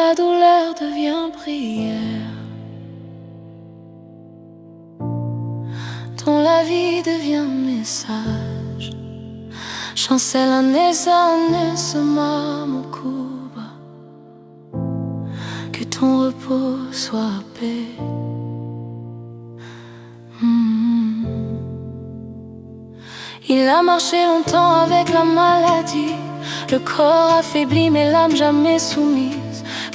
la douleur devient prière, dont la vie devient message. Chancela nessa mama Cuba, que ton repos soit paix. Il a marché longtemps avec la maladie, le corps affaibli mais l'âme jamais soumise.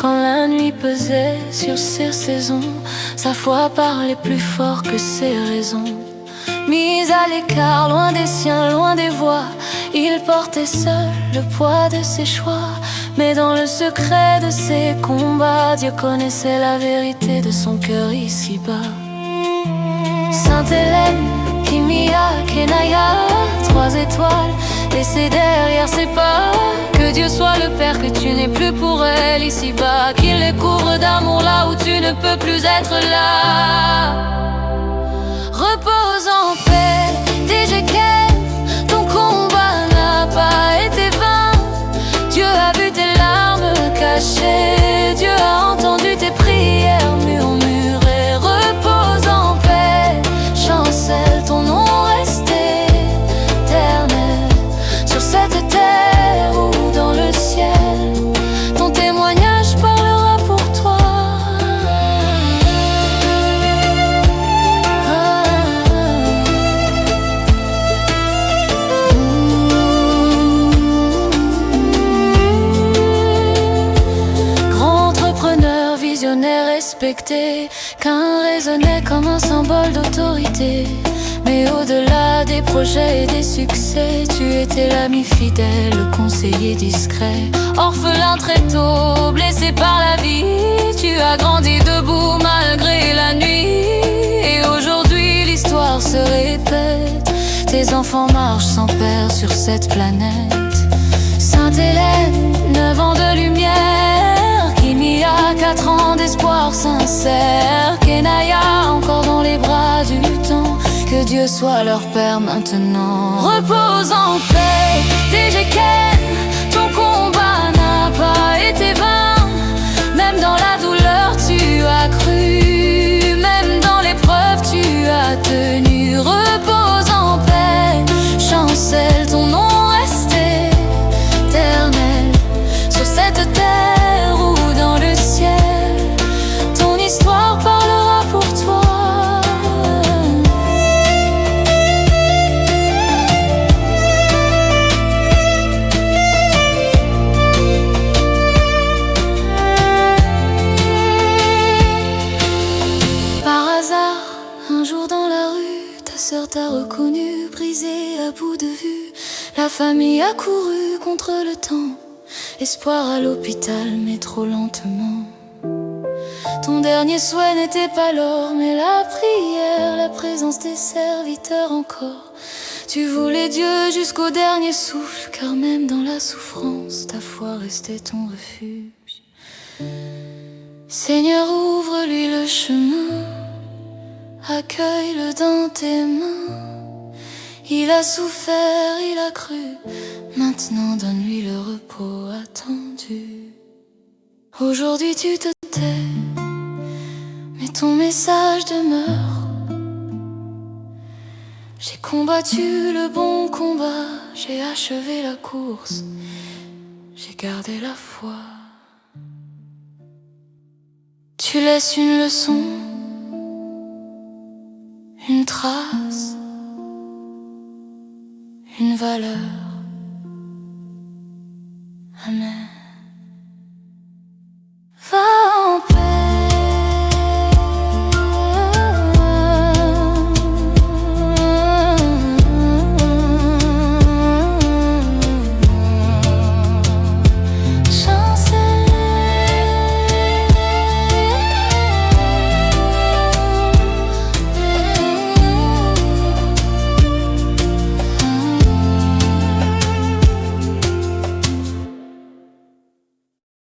Quand la nuit pesait sur ses saisons, sa foi parlait plus fort que ses raisons. Mis à l'écart, loin des siens, loin des voix, il portait seul le poids de ses choix. Mais dans le secret de ses combats, Dieu connaissait la vérité de son cœur ici-bas. Sainte Hélène, Kimia, Kenaya, 3 étoiles laissées derrière ses pas. Que Dieu soit le Père, que tu n'es plus pour elle ici-bas, qu'il les couvre d'amour là où tu ne peux plus être là. Repose en paix, DGK, ton combat n'a pas été vain. Dieu a vu tes larmes cachées, Dieu a entendu tes prières murmurées. Repose en paix, chancelle, ton nom reste éternel sur cette terre ou dans le ciel. Ton témoignage parlera pour toi. Grand entrepreneur, visionnaire respecté, qu'un résonnait comme un symbole d'autorité. Mais au-delà des projets et des succès, tu étais l'ami fidèle, le conseiller discret. Orphelin très tôt, blessé par la vie, tu as grandi debout malgré la nuit. Et aujourd'hui l'histoire se répète, tes enfants marchent sans père sur cette planète. Sainte Hélène, 9 ans de lumière, Kimia, 4 ans d'espoir sincère. Kenaya, encore dans les bras du temps, que Dieu soit leur Père maintenant. Repose en paix, DGK, ton combat n'a pas été vain. Même dans la douleur tu as cru, même dans l'épreuve tu as tenu. Repose en paix, chancelle, ton nom reste éternel sur cette terre ou dans le ciel. Ton histoire parlera pour toi. Un jour dans la rue, ta sœur t'a reconnu, brisé à bout de vue. La famille a couru contre le temps, espoir à l'hôpital mais trop lentement. Ton dernier souhait n'était pas l'or mais la prière, la présence des serviteurs encore. Tu voulais Dieu jusqu'au dernier souffle, car même dans la souffrance, ta foi restait ton refuge. Seigneur, ouvre-lui le chemin, accueille-le dans tais mains. Il a souffert, il a cru, maintenant donne-lui le repos attendu. Aujourd'hui tu te tais, mais ton message demeure. J'ai combattu le bon combat, j'ai achevé la course, j'ai gardé la foi. Tu laisses une leçon, une trace, une valeur.